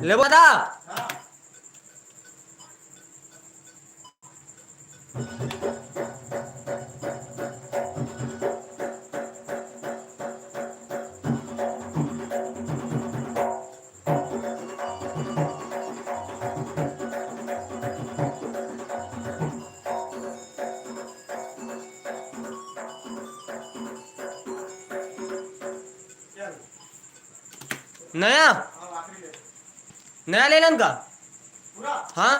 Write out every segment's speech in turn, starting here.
ले बता नया नया ले लें का हाँ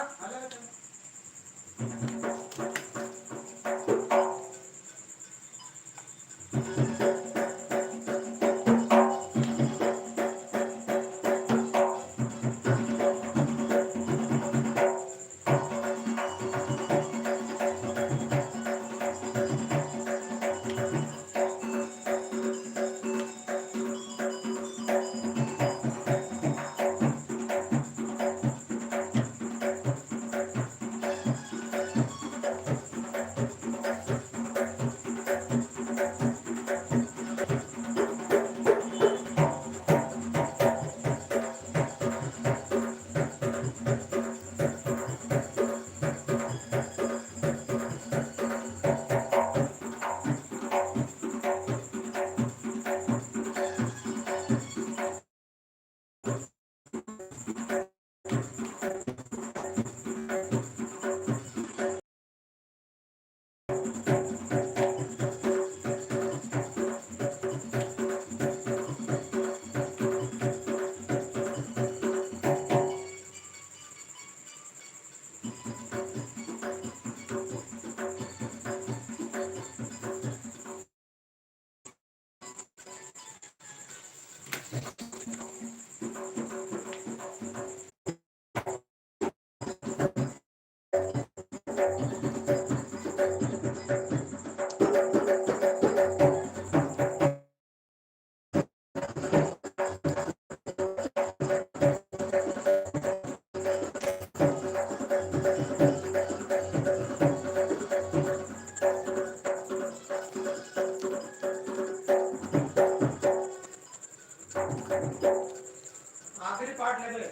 आखिरी पार्ट ले ले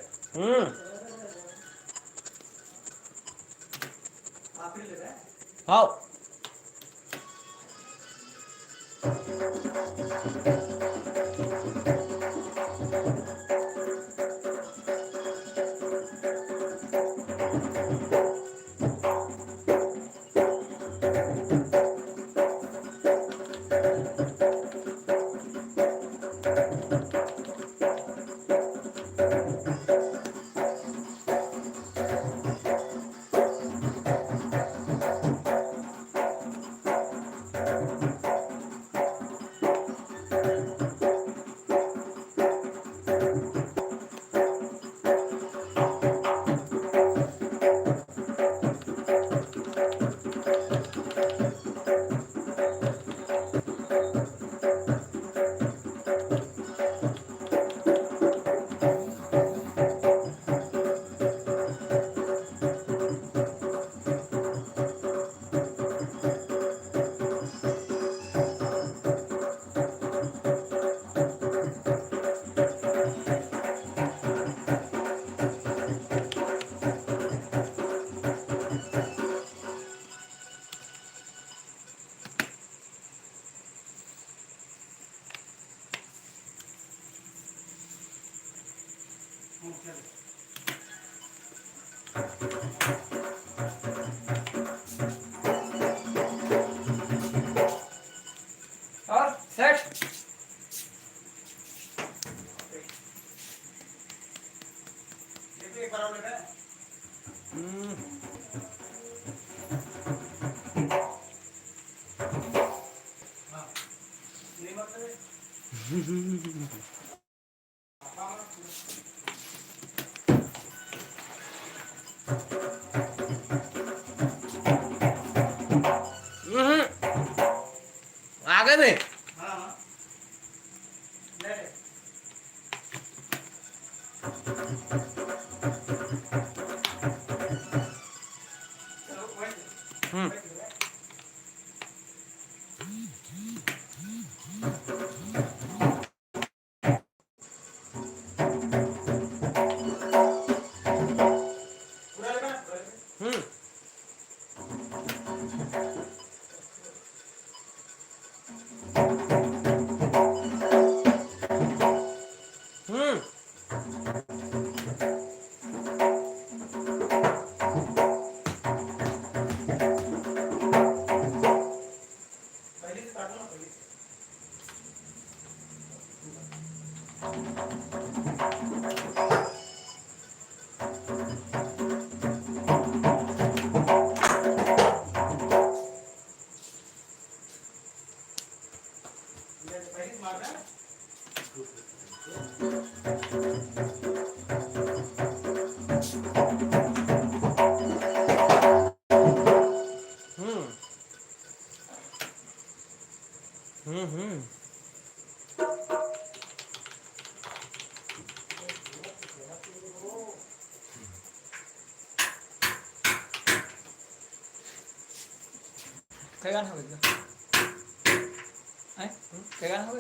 आखिरी ले ले हाँ और सेट ये बराबर है हां नहीं मतलब आगे में हां हां ले ले चलो वही काय गाणं हवं काय गाणं हवं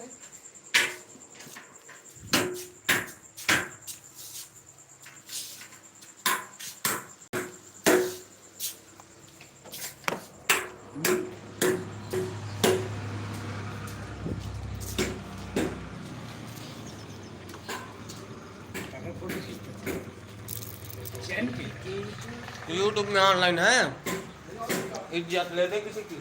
यूट्यूब में ऑनलाइन है, इज्जत ले दे किसी की।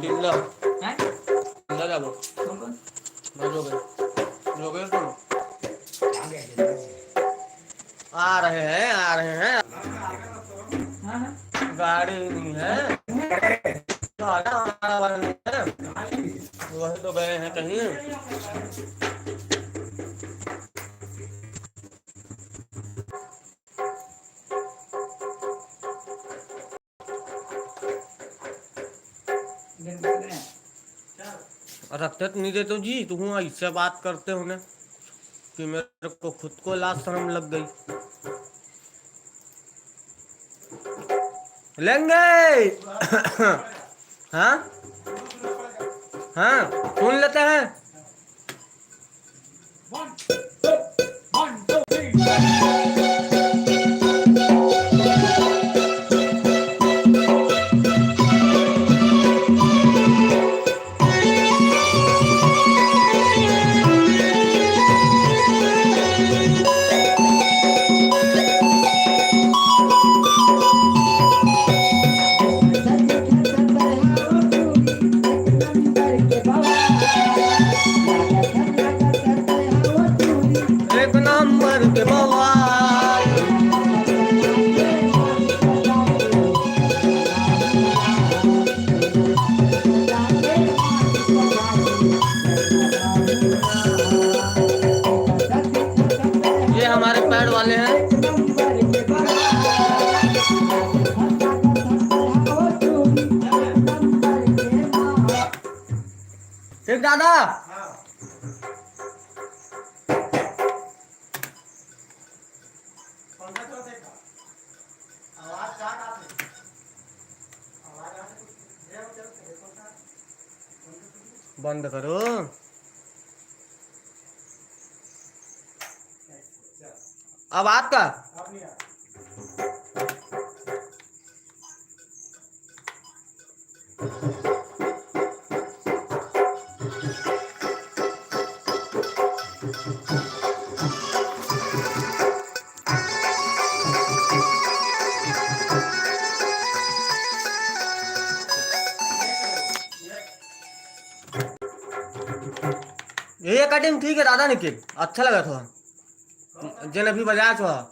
चिल्ला चिल्ला जाबो जोगे सुनो, आ रहे हैं गाड़ी नहीं है, गाड़ी हमारा वाला नहीं है, वही तो गए हैं कहीं। रखते नहीं देते जी, तुम इससे बात करते हो ना कि मेरे को खुद को लाज शर्म लग गई। लेंगे हाँ हाँ सुन लेते हैं। एक नंबर के बवाल ये हमारे पैड वाले हैं। ठीक दादा बंद करो। अब आपका ये कटिंग ठीक है दादा, निखिल अच्छा लगा थोड़ा जन अभी बजाया थोड़ा।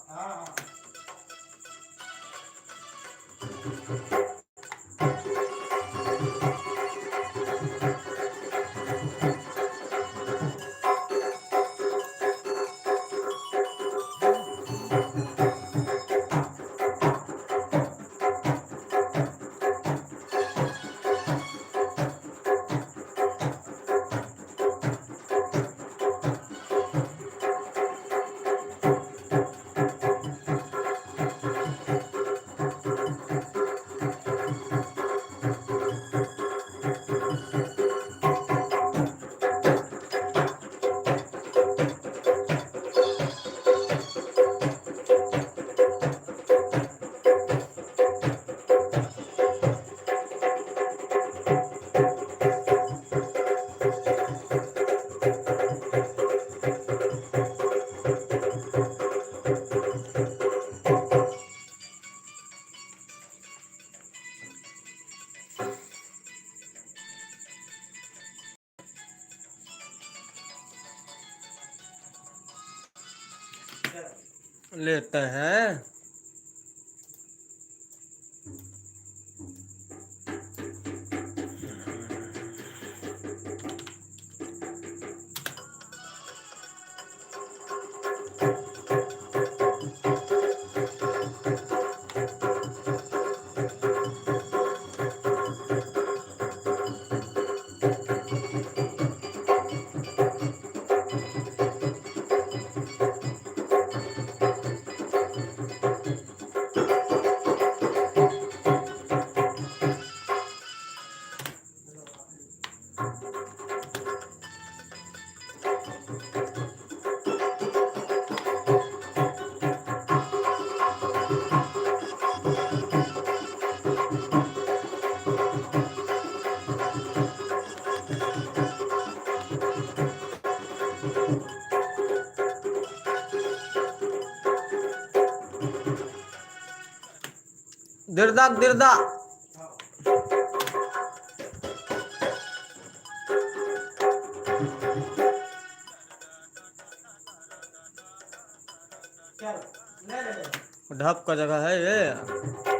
लेते हैं। दीर्घा दीर्घा चलो ले ले ले ढप का जगह है ये।